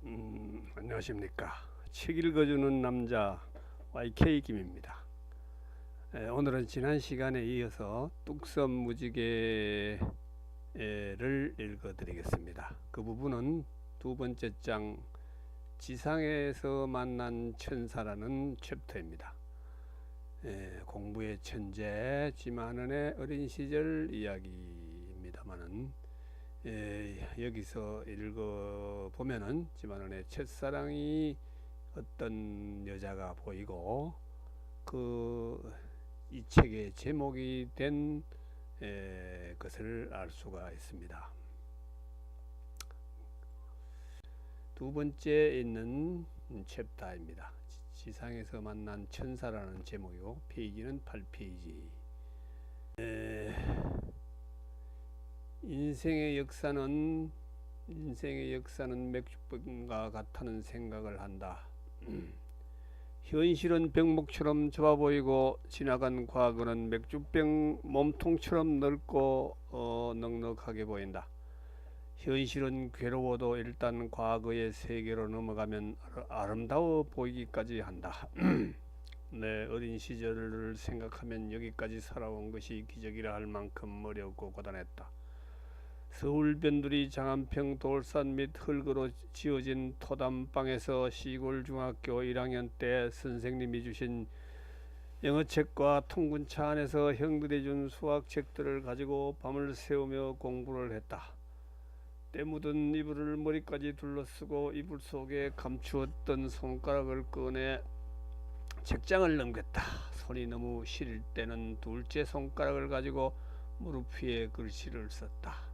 안녕하십니까. 책 읽어주는 남자 YK 김입니다. 오늘은 지난 시간에 이어서 뚝섬 무지개를 읽어드리겠습니다. 그 부분은 두 번째 장 지상에서 만난 천사라는 챕터입니다. 공부의 천재 지만은의 어린 시절 이야기입니다만은 여기서 읽어보면은 지만은의 첫사랑이 어떤 여자가 보이고 이 책의 제목이 된 것을 알 수가 있습니다. 두 번째 있는 챕터입니다. 지상에서 만난 천사라는 제목이고 페이지는 8페이지. 인생의 역사는 맥주병과 같다는 생각을 한다. 현실은 병목처럼 좁아 보이고 지나간 과거는 맥주병 몸통처럼 넓고 넉넉하게 보인다. 현실은 괴로워도 일단 과거의 세계로 넘어가면 아름다워 보이기까지 한다. 내 어린 시절을 생각하면 여기까지 살아온 것이 기적이라 할 만큼 어렵고 고단했다. 서울 변두리 장안평 돌산 및 흙으로 지어진 토담방에서 시골 중학교 1학년 때 선생님이 주신 영어책과 통근차 안에서 형들이 준 수학책들을 가지고 밤을 새우며 공부를 했다. 때 묻은 이불을 머리까지 둘러쓰고 이불 속에 감추었던 손가락을 꺼내 책장을 넘겼다. 손이 너무 시릴 때는 둘째 손가락을 가지고 무릎 위에 글씨를 썼다.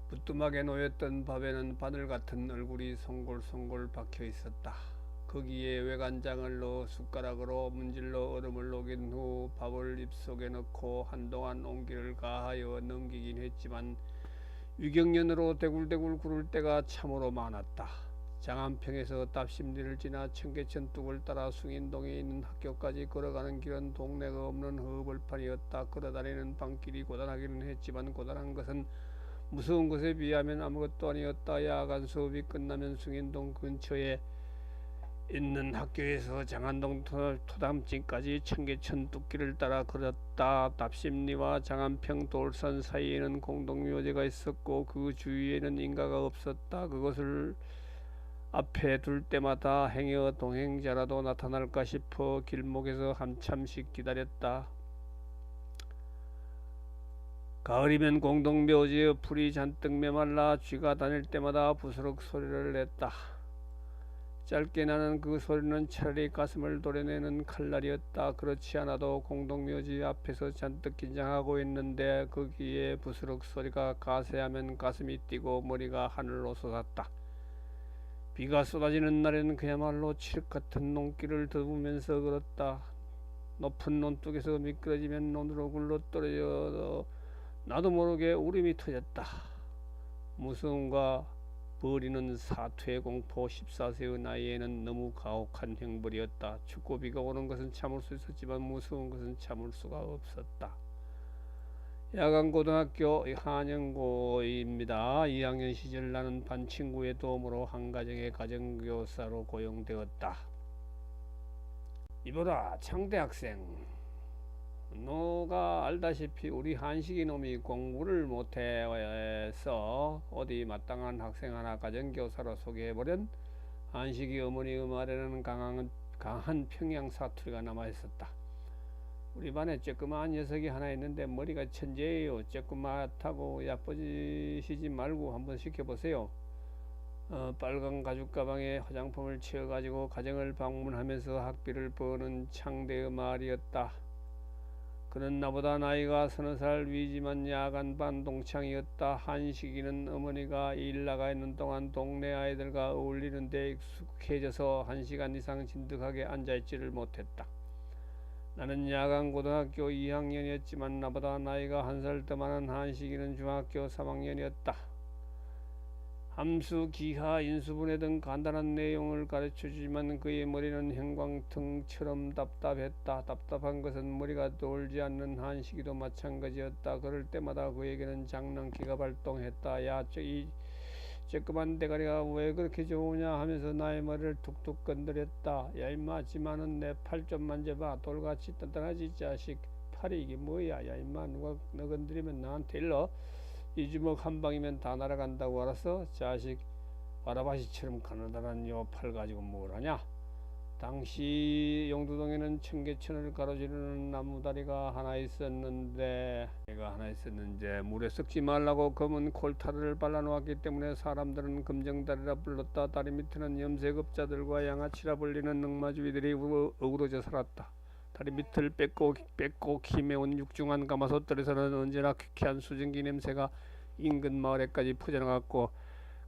부뚜막에 놓였던 밥에는 바늘 같은 얼굴이 송골송골 박혀 있었다. 거기에 외간장을 넣어 숟가락으로 문질러 얼음을 녹인 후 밥을 입속에 넣고 한동안 온기를 가하여 넘기긴 했지만 위경련으로 대굴대굴 구를 때가 참으로 많았다. 장안평에서 답심리를 지나 청계천 뚝을 따라 숭인동에 있는 학교까지 걸어가는 길은 동네가 없는 허벌판이었다. 걸어다니는 방길이 고단하기는 했지만 고단한 것은 무서운 것에 비하면 아무것도 아니었다. 야간 수업이 끝나면 숭인동 근처에 있는 학교에서 장안동 토담진까지 청계천 뚝길을 따라 걸었다. 답심리와 장안평 돌산 사이에는 공동묘지가 있었고 그 주위에는 인가가 없었다. 그것을 앞에 둘 때마다 행여 동행자라도 나타날까 싶어 길목에서 한참씩 기다렸다. 가을이면 공동묘지의 풀이 잔뜩 메말라 쥐가 다닐 때마다 부스럭 소리를 냈다. 짧게 나는 그 소리는 차라리 가슴을 도려내는 칼날이었다. 그렇지 않아도 공동묘지 앞에서 잔뜩 긴장하고 있는데 거기에 부스럭 소리가 가세하면 가슴이 뛰고 머리가 하늘로 솟았다. 비가 쏟아지는 날에는 그야말로 칠흑 같은 논길을 더우면서 걸었다. 높은 논둑에서 미끄러지면 논으로 굴러 떨어져 나도 모르게 울음이 터졌다. 무서움과 버리는 사투의 공포. 14세의 나이에는 너무 가혹한 형벌이었다. 춥고 비가 오는 것은 참을 수 있었지만 무서운 것은 참을 수가 없었다. 야간고등학교 한영고입니다. 2학년 시절 나는 반 친구의 도움으로 한 가정의 가정교사로 고용되었다. 이보라 창대 학생, 너가 알다시피 우리 한식이 놈이 공부를 못해서 어디 마땅한 학생 하나 가정교사로 소개해보련. 한식이 어머니의 말에는 강한 평양 사투리가 남아있었다. 우리 반에 쬐끄마한 녀석이 하나 있는데 머리가 천재예요. 쬐끄맣다고 야쁘시지 말고 한번 시켜보세요. 빨간 가죽 가방에 화장품을 채워가지고 가정을 방문하면서 학비를 버는 창대의 말이었다. 그는 나보다 나이가 서너 살 위지만 야간반 동창이었다. 한식이는 어머니가 일 나가 있는 동안 동네 아이들과 어울리는 데 익숙해져서 1시간 이상 진득하게 앉아있지를 못했다. 나는 야간고등학교 2학년이었지만 나보다 나이가 1살 더 많은 한식이는 중학교 3학년이었다. 함수, 기하, 인수분해 등 간단한 내용을 가르쳐주지만 그의 머리는 형광등처럼 답답했다. 답답한 것은 머리가 돌지 않는 한식이도 마찬가지였다. 그럴 때마다 그에게는 장난기가 발동했다. 야, 이 쬐끄만 대가리가 왜 그렇게 좋으냐 하면서 나의 머리를 툭툭 건드렸다. 야 임마, 지만은 내 팔 좀 만져봐. 돌같이 단단하지 자식. 팔이 이게 뭐야. 야 임마, 누가 너 건드리면 나한테 일러. 이 주먹 한 방이면 다 날아간다고. 알았어? 자식. 와라바시처럼 가느다란 요 팔 가지고 뭘 하냐. 당시 용두동에는 청계천을 가로지르는 나무다리가 하나 있었는데, 물에 썩지 말라고 검은 콜타르를 발라놓았기 때문에 사람들은 금정다리라 불렀다. 다리 밑에는 염색업자들과 양아치라 불리는 늑마주의들이 어우러져 살았다. 다리 밑을 뺏고 기매운 육중한 가마솥들에서는 언제나 퀴퀴한 수증기 냄새가 인근 마을에까지 퍼져나갔고,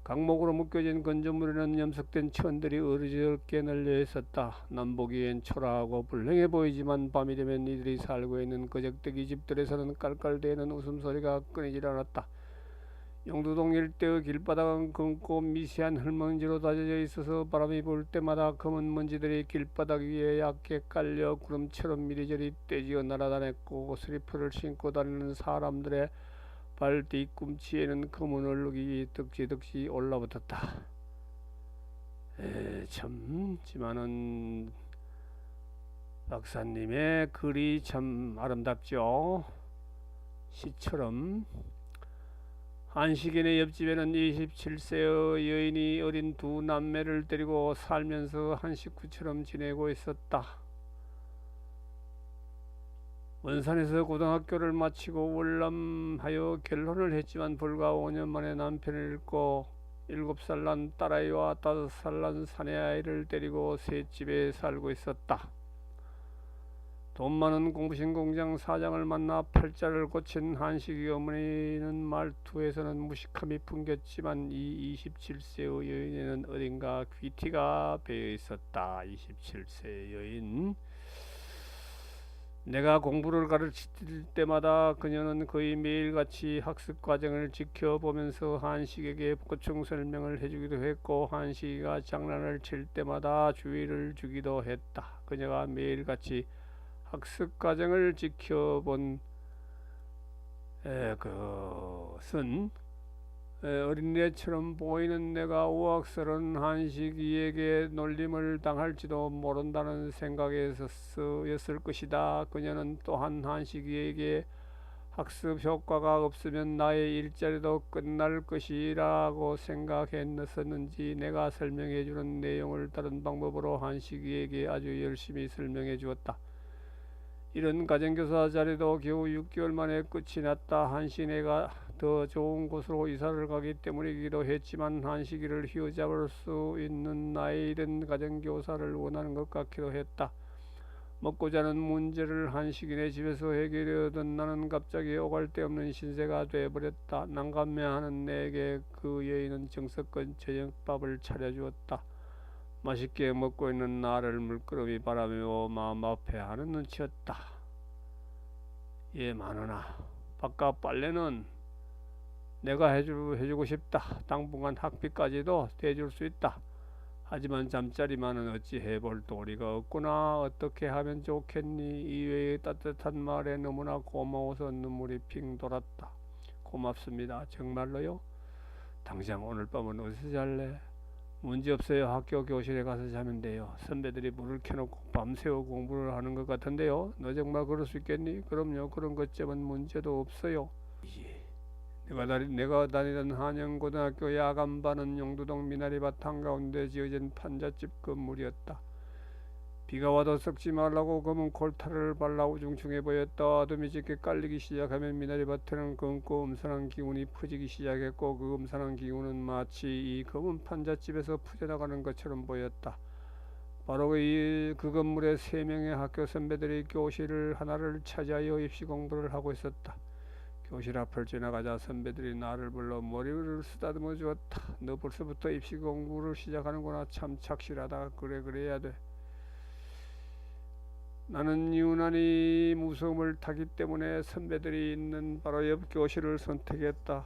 강목으로 묶여진 건조물에는 염색된 천들이 어리저렇게 널려 있었다. 난 보기엔 초라하고 불행해 보이지만 밤이 되면 이들이 살고 있는 거적대기 집들에서는 깔깔대는 웃음소리가 끊이질 않았다. 용두동 일대의 길바닥은 검고 미세한 흙먼지로 다져져 있어서 바람이 불 때마다 검은 먼지들이 길바닥 위에 얇게 깔려 구름처럼 이리저리 떼지어 날아다녔고, 슬리퍼를 신고 다니는 사람들의 발 뒤꿈치에는 검은 얼룩이 덕지덕지 올라붙었다. 지만은 박사님의 글이 참 아름답죠. 시처럼. 한식인의 옆집에는 27세의 여인이 어린 두 남매를 데리고 살면서 한 식구처럼 지내고 있었다. 원산에서 고등학교를 마치고 월남하여 결혼을 했지만 불과 5년 만에 남편을 잃고 7살 난 딸아이와 5살 난 사내아이를 데리고 새 집에 살고 있었다. 돈 많은 공부신 공장 사장을 만나 팔자를 고친 한식이 어머니는 말투에서는 무식함이 풍겼지만 이 27세의 여인에는 어딘가 귀티가 배어 있었다. 27세 여인. 내가 공부를 가르칠 때마다 그녀는 거의 매일같이 학습 과정을 지켜보면서 한식에게 보충 설명을 해주기도 했고, 한식이가 장난을 칠 때마다 주의를 주기도 했다. 그녀가 매일같이 학습 과정을 지켜본 것은 어린애처럼 보이는 내가 우악스러운 한식이에게 놀림을 당할지도 모른다는 생각에서였을 것이다. 그녀는 또한 한식이에게 학습 효과가 없으면 나의 일자리도 끝날 것이라고 생각했었는지 내가 설명해주는 내용을 다른 방법으로 한식이에게 아주 열심히 설명해 주었다. 이런 가정교사 자리도 겨우 6개월 만에 끝이 났다. 한식이가 더 좋은 곳으로 이사를 가기 때문이기도 했지만 한식이를 휘어잡을 수 있는 나이 든 가정교사를 원하는 것 같기도 했다. 먹고 자는 문제를 한식이네 집에서 해결하던 나는 갑자기 오갈 데 없는 신세가 되어버렸다. 난감해하는 내게 그 여인은 정성껏 저녁밥을 차려주었다. 맛있게 먹고 있는 나를 물끄러미 바라며 마음 아파하는 눈치였다. 예, 마누나, 바깥 빨래는 내가 해주고 싶다. 당분간 학비까지도 대줄 수 있다. 하지만 잠자리만은 어찌 해볼 도리가 없구나. 어떻게 하면 좋겠니? 이외의 따뜻한 말에 너무나 고마워서 눈물이 핑 돌았다. 고맙습니다. 정말로요? 당장 오늘 밤은 어디서 잘래? 문제없어요. 학교 교실에 가서 자면 돼요. 선배들이 불을 켜놓고 밤새워 공부를 하는 것 같은데요. 너 정말 그럴 수 있겠니? 그럼요. 그런 것쯤은 문제도 없어요. 내가 다니던 한영고등학교 야간반은 용두동 미나리밭 한가운데 지어진 판잣집 건물이었다. 비가 와도 썩지 말라고 검은 콜타를 발라 우중충해 보였다. 어둠이 짙게 깔리기 시작하면 미나리밭에는 검고 음산한 기운이 퍼지기 시작했고, 그 음산한 기운은 마치 이 검은 판잣집에서 퍼져나가는 것처럼 보였다. 바로 그 건물에 3명의 학교 선배들이 교실 하나를 차지하여 입시 공부를 하고 있었다. 교실 앞을 지나가자 선배들이 나를 불러 머리를 쓰다듬어 주었다. 너 벌써부터 입시 공부를 시작하는구나. 참 착실하다. 그래야 돼. 나는 유난히 무서움을 타기 때문에 선배들이 있는 바로 옆 교실을 선택했다.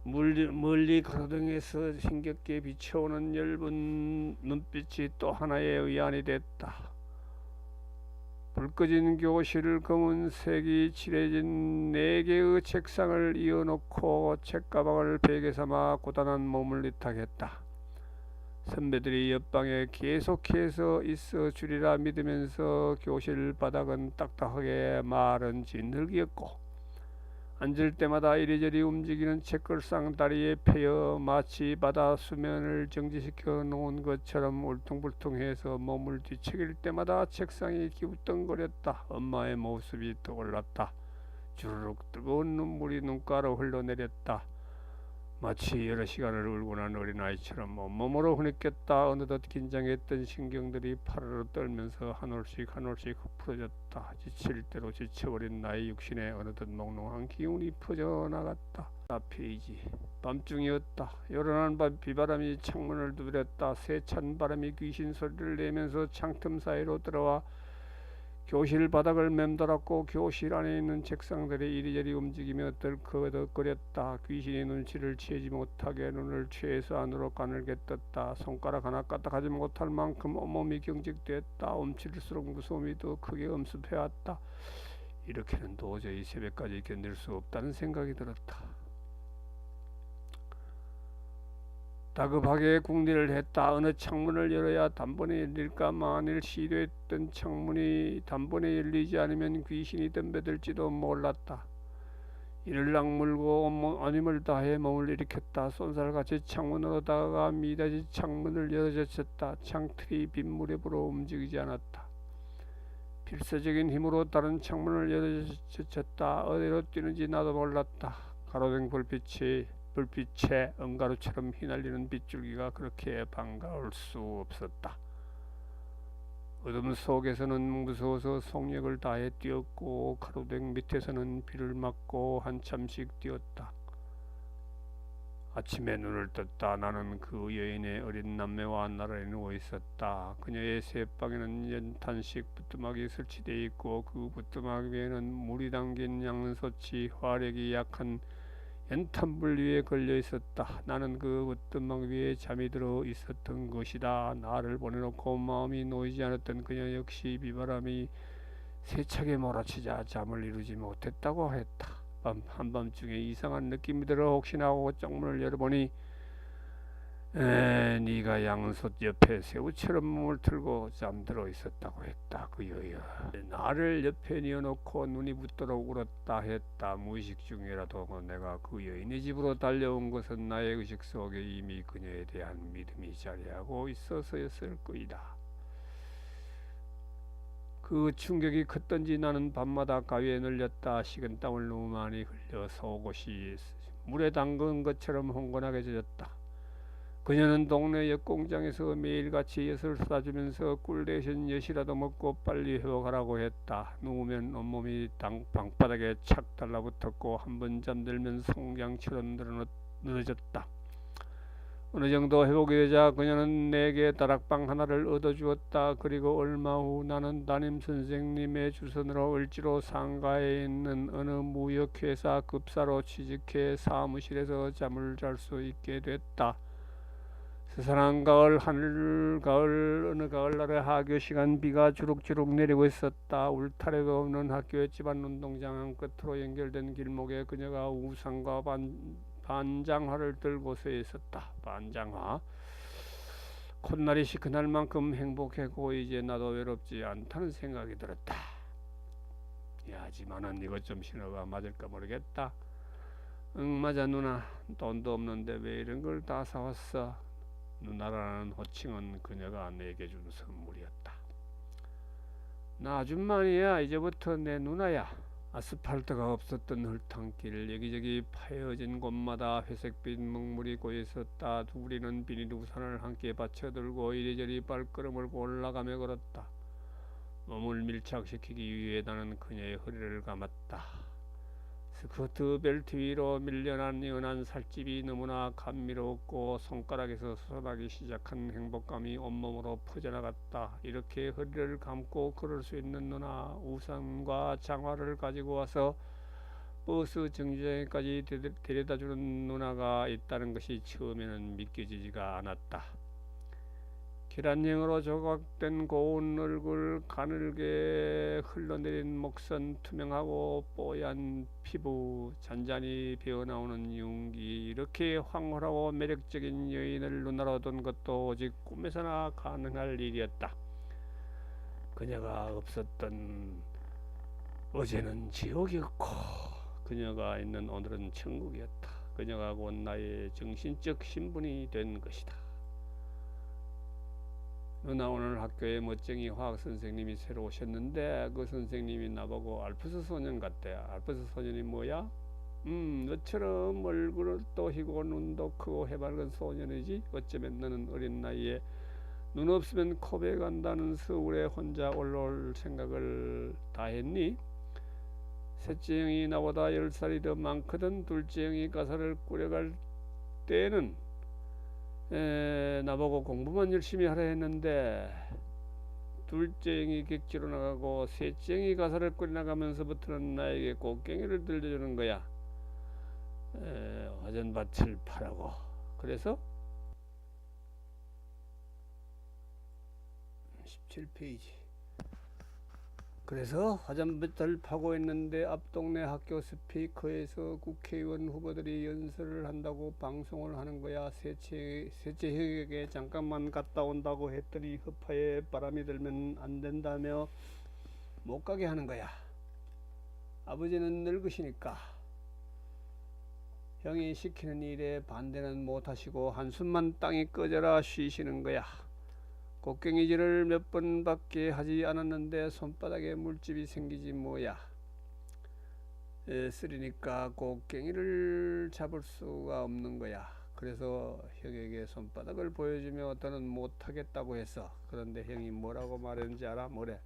멀리 가로등에서 힘겹게 비춰오는 엷은 눈빛이 또 하나의 의안이 됐다. 불 꺼진 교실 검은색이 칠해진 네 개의 책상을 이어놓고 책가방을 베개 삼아 고단한 몸을 니탁했다. 선배들이 옆방에 계속해서 있어 주리라 믿으면서 교실 바닥은 딱딱하게 마른 진흙이었고 앉을 때마다 이리저리 움직이는 책걸상 다리에 패여 마치 바다 수면을 정지시켜 놓은 것처럼 울퉁불퉁해서 몸을 뒤척일 때마다 책상이 기우뚱거렸다. 엄마의 모습이 떠올랐다. 주르륵 뜨거운 눈물이 눈가로 흘러내렸다. 마치 여러 시간을 울고 난 어린아이처럼 온몸으로 흐느꼈다. 어느덧 긴장했던 신경들이 파르르 떨면서 한 올씩 한 올씩 풀어졌다. 지칠 대로 지쳐버린 나의 육신에 어느덧 몽롱한 기운이 퍼져나갔다. 페이지. 밤중이었다. 요란한 비바람이 창문을 두드렸다. 세찬 바람이 귀신 소리를 내면서 창틈 사이로 들어와 교실 바닥을 맴돌았고 교실 안에 있는 책상들이 이리저리 움직이며 덜커덕거렸다. 귀신이 눈치를 채지 못하게 눈을 최소한으로 가늘게 떴다. 손가락 하나 까딱하지 못할 만큼 온몸이 경직됐다. 움츠릴수록 무서움이 더 크게 엄습해왔다. 이렇게는 도저히 새벽까지 견딜 수 없다는 생각이 들었다. 다급하게 궁리를 했다. 어느 창문을 열어야 단번에 열릴까. 만일 시도했던 창문이 단번에 열리지 않으면 귀신이 덤벼들지도 몰랐다. 이를 악물고 안힘을 다해 몸을 일으켰다. 쏜살같이 창문으로 다가가 미닫이 창문을 열어젖혔다. 창틀이 빗물에 불어 움직이지 않았다. 필사적인 힘으로 다른 창문을 열어젖혔다. 어디로 뛰는지 나도 몰랐다. 가로등 불빛에 은가루처럼 휘날리는 빗줄기가 그렇게 반가울 수 없었다. 어둠 속에서는 무서워서 속력을 다해 뛰었고 가로등 밑에서는 비를 맞고 한참씩 뛰었다. 아침에 눈을 떴다. 나는 그 여인의 어린 남매와 나란히 누워 있었다. 그녀의 쇠방에는 연탄식 부뚜막이 설치되어 있고 그 부뚜막 위에는 물이 담긴 양소치 화력이 약한 연탄불 위에 걸려 있었다. 나는 그 부뚜막 위에 잠이 들어 있었던 것이다. 나를 보내놓고 마음이 놓이지 않았던 그녀 역시 비바람이 세차게 몰아치자 잠을 이루지 못했다고 했다. 한밤중에 이상한 느낌이 들어 혹시나 하고 쪽문을 열어보니 네가 양솥 옆에 새우처럼 몸을 틀고 잠들어 있었다고 했다. 그 여여 나를 옆에 뉘어놓고 눈이 붓도록 울었다 했다. 무의식 중이라도 내가 그 여인의 집으로 달려온 것은 나의 의식 속에 이미 그녀에 대한 믿음이 자리하고 있어서였을 것이다. 그 충격이 컸던지 나는 밤마다 가위에 눌렸다. 식은 땀을 너무 많이 흘려 속옷이 물에 담근 것처럼 흥건하게 젖었다. 그녀는 동네 엿공장에서 매일같이 엿을 사주면서 꿀 대신 엿이라도 먹고 빨리 회복하라고 했다. 누우면 온몸이 방바닥에 착 달라붙었고 한번 잠들면 송장처럼 늘어졌다. 어느 정도 회복이 되자 그녀는 내게 다락방 하나를 얻어주었다. 그리고 얼마 후 나는 담임 선생님의 주선으로 을지로 상가에 있는 어느 무역회사 급사로 취직해 사무실에서 잠을 잘 수 있게 됐다. 스산한 가을 어느 가을날의 하교 시간 비가 주룩주룩 내리고 있었다. 울타리도 없는 학교의 집안 운동장 한 끝으로 연결된 길목에 그녀가 우산과 반장화를 들고 서 있었다. 반장화. 콧날이 시큰할 만큼 행복했고 이제 나도 외롭지 않다는 생각이 들었다. 하지만은 이것 좀 신어가 맞을까 모르겠다. 응 맞아 누나. 돈도 없는데 왜 이런 걸 다 사왔어. 누나라는 호칭은 그녀가 내게 준 선물이었다. 나 아줌마니야. 이제부터 내 누나야. 아스팔트가 없었던 흙탕길, 여기저기 파여진 곳마다 회색빛 먹물이 고여있었다. 우리는 비닐 우산을 함께 받쳐들고 이리저리 발걸음을 올라가며 걸었다. 몸을 밀착시키기 위해 나는 그녀의 허리를 감았다. 스커트 벨트 위로 밀려난 연한 살집이 너무나 감미로웠고 손가락에서 솟아나기 시작한 행복감이 온몸으로 퍼져나갔다. 이렇게 허리를 감고 걸을 수 있는 누나, 우산과 장화를 가지고 와서 버스 정류장에까지 데려다주는 누나가 있다는 것이 처음에는 믿겨지지가 않았다. 계란형으로 조각된 고운 얼굴, 가늘게 흘러내린 목선, 투명하고 뽀얀 피부, 잔잔히 배어나오는 윤기, 이렇게 황홀하고 매력적인 여인을 누나로 둔 것도 오직 꿈에서나 가능할 일이었다. 그녀가 없었던 어제는 지옥이었고 그녀가 있는 오늘은 천국이었다. 그녀가 곧 나의 정신적 신분이 된 것이다. 누나, 오늘 학교에 멋쟁이 화학 선생님이 새로 오셨는데 그 선생님이 나보고 알프스 소년 같대. 알프스 소년이 뭐야? 너처럼 얼굴도 희고 눈도 크고 해맑은 소년이지. 어쩌면 너는 어린 나이에 눈 없으면 코베 간다는 서울에 혼자 올라올 생각을 다 했니? 셋째 형이 나보다 10살이 더 많거든. 둘째 형이 가사를 꾸려갈 때에는 나보고 공부만 열심히 하라 했는데 둘째 형이 객지로 나가고 셋째 형이 가사를 꾸려나가면서부터는 나에게 곡괭이를 들려주는 거야. 화전밭을 파라고. 그래서 17페이지. 그래서 화전밭을 파고 있는데 앞 동네 학교 스피커에서 국회의원 후보들이 연설을 한다고 방송을 하는 거야. 셋째 형에게 잠깐만 갔다 온다고 했더니 허파에 바람이 들면 안 된다며 못 가게 하는 거야. 아버지는 늙으시니까 형이 시키는 일에 반대는 못 하시고 한숨만 땅이 꺼져라 쉬시는 거야. 곡괭이질을 몇 번밖에 하지 않았는데 손바닥에 물집이 생기지 뭐야. 쓰리니까 곡괭이를 잡을 수가 없는 거야. 그래서 형에게 손바닥을 보여주며 더는 못하겠다고 했어. 그런데 형이 뭐라고 말했는지 알아? 뭐래?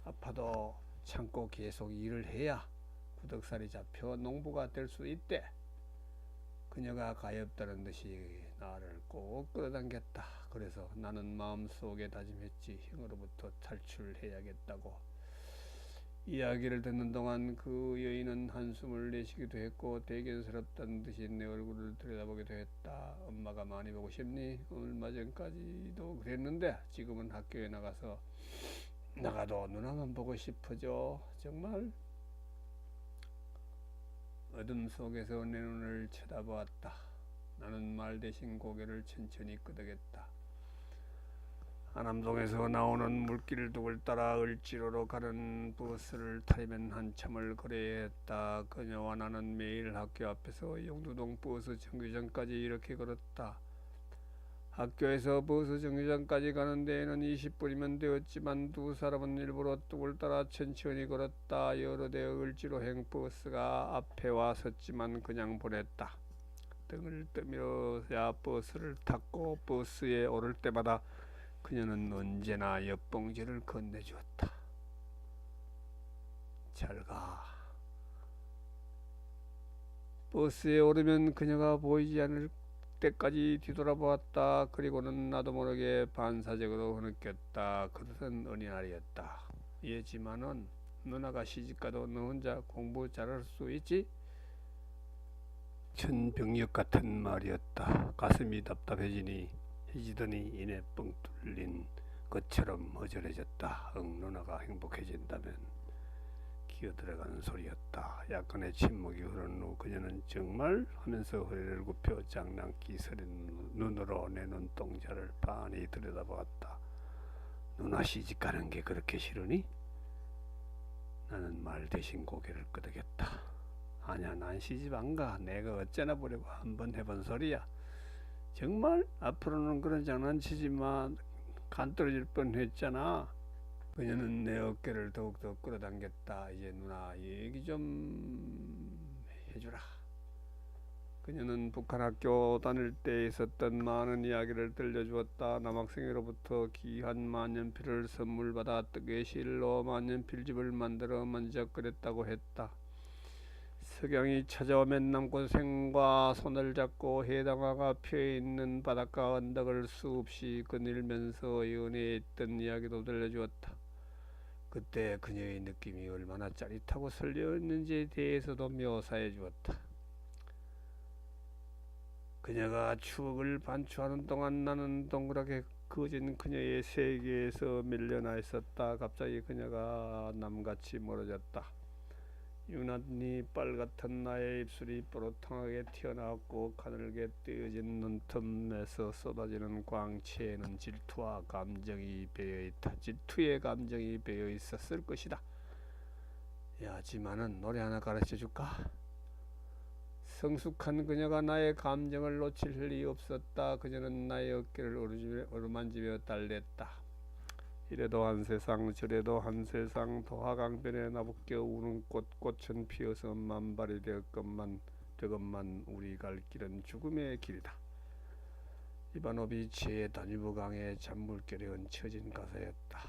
아파도 참고 계속 일을 해야 구덕살이 잡혀 농부가 될 수 있대. 그녀가 가엾다는 듯이 나를 꼭 끌어당겼다. 그래서 나는 마음속에 다짐했지. 형으로부터 탈출해야겠다고. 이야기를 듣는 동안 그 여인은 한숨을 내쉬기도 했고 대견스럽다는 듯이 내 얼굴을 들여다보기도 했다. 엄마가 많이 보고 싶니? 얼마 전까지도 그랬는데 지금은 학교에 나가도 누나만 보고 싶어져. 정말? 어둠 속에서 내 눈을 쳐다보았다. 나는 말 대신 고개를 천천히 끄덕였다. 하남동에서 나오는 물길을 따라 을지로로 가는 버스를 타려면 한참을 걸어야 했다. 그녀와 나는 매일 학교 앞에서 영두동 버스 정류장까지 이렇게 걸었다. 학교에서 버스 정류장까지 가는 데에는 20분이면 되었지만 두 사람은 일부러 뚝을 따라 천천히 걸었다. 여러 대의 을지로행 버스가 앞에 와 섰지만 그냥 보냈다. 등을 떠밀어야 버스를 탔고 버스에 오를 때마다 그녀는 언제나 옆봉지를 건네주었다. 잘 가. 버스에 오르면 그녀가 보이지 않을 때까지 뒤돌아보았다. 그리고는 나도 모르게 반사적으로 느꼈다. 그릇은 어린아이였다. 얘지만은 누나가 시집가도 너 혼자 공부 잘할 수 있지? 천병력 같은 말이었다. 가슴이 답답해지더니 이내 뻥 뚫린 것처럼 허전해졌다. 누나가 행복해진다면 기어들어가는 소리였다. 약간의 침묵이 흐른 후 그녀는 정말 하면서 허리를 굽혀 장난기 서린 눈으로 내 눈동자를 빤히 들여다보았다. 누나 시집가는 게 그렇게 싫으니? 나는 말 대신 고개를 끄덕였다. 아니야, 난 시집 안 가. 내가 어쩌나 보려고 한번 해본 소리야. 정말? 앞으로는 그런 장난치지만 간 떨어질 뻔했잖아. 그녀는 내 어깨를 더욱더 끌어당겼다. 이제 누나 얘기 좀 해주라. 그녀는 북한 학교 다닐 때 있었던 많은 이야기를 들려주었다. 남학생으로부터 귀한 만년필을 선물 받아 뜨개실로 만년필집을 만들어 만지작거렸다고 했다. 석양이 찾아오면 남고생과 손을 잡고 해당화가 피어있는 바닷가 언덕을 수없이 거닐면서 연애했던 이야기도 들려주었다. 그때 그녀의 느낌이 얼마나 짜릿하고 설레었는지에 대해서도 묘사해 주었다. 그녀가 추억을 반추하는 동안 나는 동그랗게 그어진 그녀의 세계에서 밀려나 있었다. 갑자기 그녀가 남같이 멀어졌다. 유난히 빨갛던 나의 입술이 뽀록통하게 튀어나왔고 가늘게 떼어진 눈틈에서 쏟아지는 광채에는 질투와 감정이 배어있다. 질투의 감정이 배어있었을 것이다. 하지만은 노래 하나 가르쳐줄까? 성숙한 그녀가 나의 감정을 놓칠 리 없었다. 그녀는 나의 어깨를 어루만지며 달랬다. 이래도 한 세상 저래도 한 세상 도화강변에 나부껴 우는 꽃은 피어서 만발이 되건만 우리 갈 길은 죽음의 길이다. 이바노비치의 다뉴브강의 잔물결에 얹혀진 가사였다.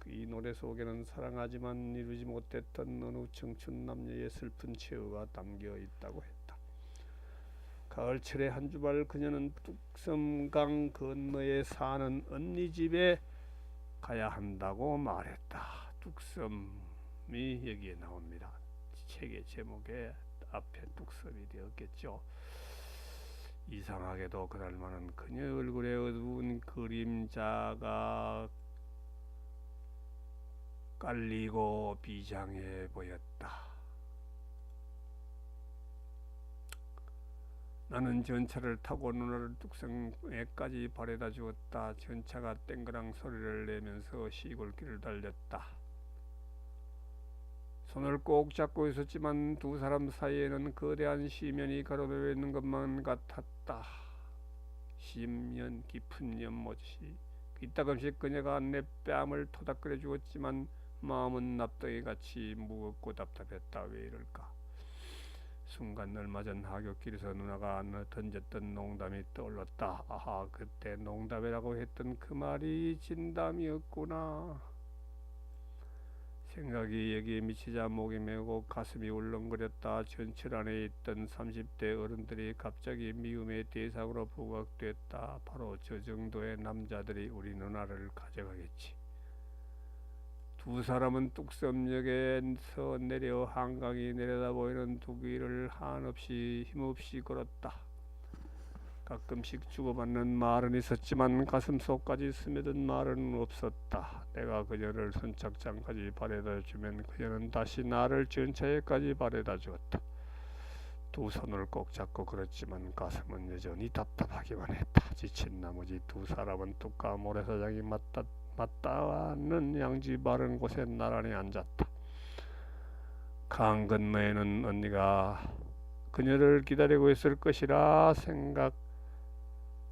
이 노래 속에는 사랑하지만 이루지 못했던 어느 청춘 남녀의 슬픈 최후가 담겨 있다고 했다. 가을철의 한 주말 그녀는 뚝섬강 건너에 사는 언니 집에 가야 한다고 말했다. 뚝섬이 여기에 나옵니다. 책의 제목에 앞에 뚝섬이 되었겠죠. 이상하게도 그날만은 그녀 얼굴에 어두운 그림자가 깔리고 비장해 보였다. 나는 전차를 타고 누나를 뚝섬에까지 바래다 주었다. 전차가 땡그랑 소리를 내면서 시골길을 달렸다. 손을 꼭 잡고 있었지만 두 사람 사이에는 거대한 시면이 가로되어 있는 것만 같았다. 깊은 연못이 이따금씩 그녀가 내 뺨을 토닥거려 주었지만 마음은 납덩이같이 무겁고 답답했다. 왜 이럴까? 순간 얼마 전 하굣길에서 누나가 던졌던 농담이 떠올랐다. 아하, 그때 농담이라고 했던 그 말이 진담이었구나. 생각이 여기에 미치자 목이 메고 가슴이 울렁거렸다. 전철 안에 있던 30대 어른들이 갑자기 미움의 대상으로 부각됐다. 바로 저 정도의 남자들이 우리 누나를 가져가겠지. 두 사람은 뚝섬역에서 내려 한강이 내려다 보이는 두 길을 한없이 힘없이 걸었다. 가끔씩 주고받는 말은 있었지만 가슴속까지 스며든 말은 없었다. 내가 그녀를 선착장까지 바래다 주면 그녀는 다시 나를 전차에까지 바래다 주었다. 두 손을 꼭 잡고 걸었지만 가슴은 여전히 답답하기만 했다. 지친 나머지 두 사람은 뚝가 모래사장이 맞닿는 양지 바른 곳에 나란히 앉았다. 강 건너에는 언니가 그녀를 기다리고 있을 것이라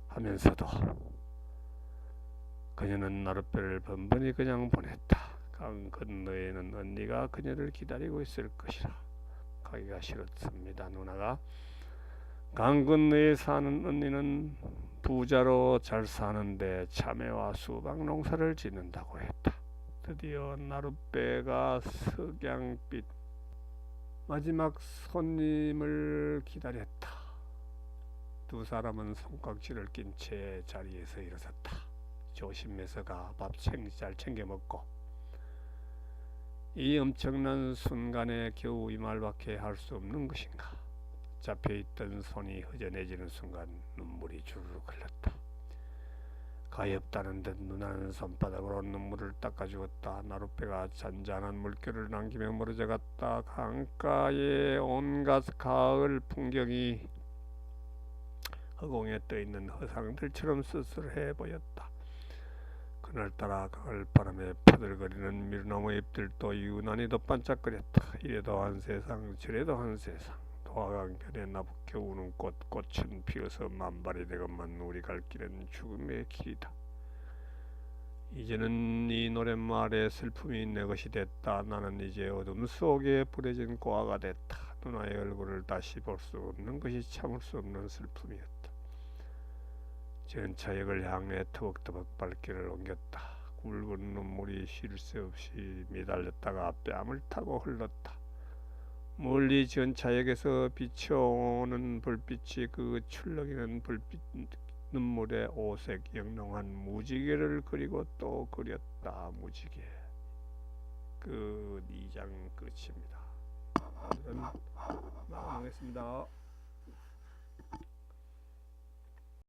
생각하면서도 그녀는 나룻배를 번번이 그냥 보냈다. 강 건너에는 언니가 그녀를 기다리고 있을 것이라 가기가 싫었습니다. 누나가 강 건너에 사는 언니는 부자로 잘 사는데 참외와 수박 농사를 짓는다고 했다. 드디어 나룻배가 석양빛 마지막 손님을 기다렸다. 두 사람은 손깍지를 낀 채 자리에서 일어섰다. 조심해서 가. 밥 잘 챙겨 먹고. 이 엄청난 순간에 겨우 이 말밖에 할 수 없는 것인가. 잡혀있던 손이 허전해지는 순간 눈물이 주르륵 흘렀다. 가엾다는 듯 누나는 손바닥으로 눈물을 닦아주었다. 나룻배가 잔잔한 물결을 남기며 멀어져 갔다. 강가의 온갖 가을 풍경이 허공에 떠있는 허상들처럼 쓸쓸해 보였다. 그날따라 가을바람에 파들거리는 밀나무 잎들도 유난히도 반짝거렸다. 이래도 한 세상 저래도 한 세상 도화강변에 나부껴 우는 꽃은 피어서 만발이 되건만 우리 갈 길은 죽음의 길이다. 이제는 이 노랫말에 슬픔이 내 것이 됐다. 나는 이제 어둠 속에 뿌려진 고아가 됐다. 누나의 얼굴을 다시 볼 수 없는 것이 참을 수 없는 슬픔이었다. 전차역을 향해 터벅터벅 발길을 옮겼다. 굵은 눈물이 쉴 새 없이 미달렸다가 뺨을 타고 흘렀다. 멀리 전차역에서 비춰오는 불빛이 그 출렁이는 눈물에 오색 영롱한 무지개를 그리고 또 그렸다. 무지개. 끝. 2장 끝입니다. 오늘은 마무리하겠습니다.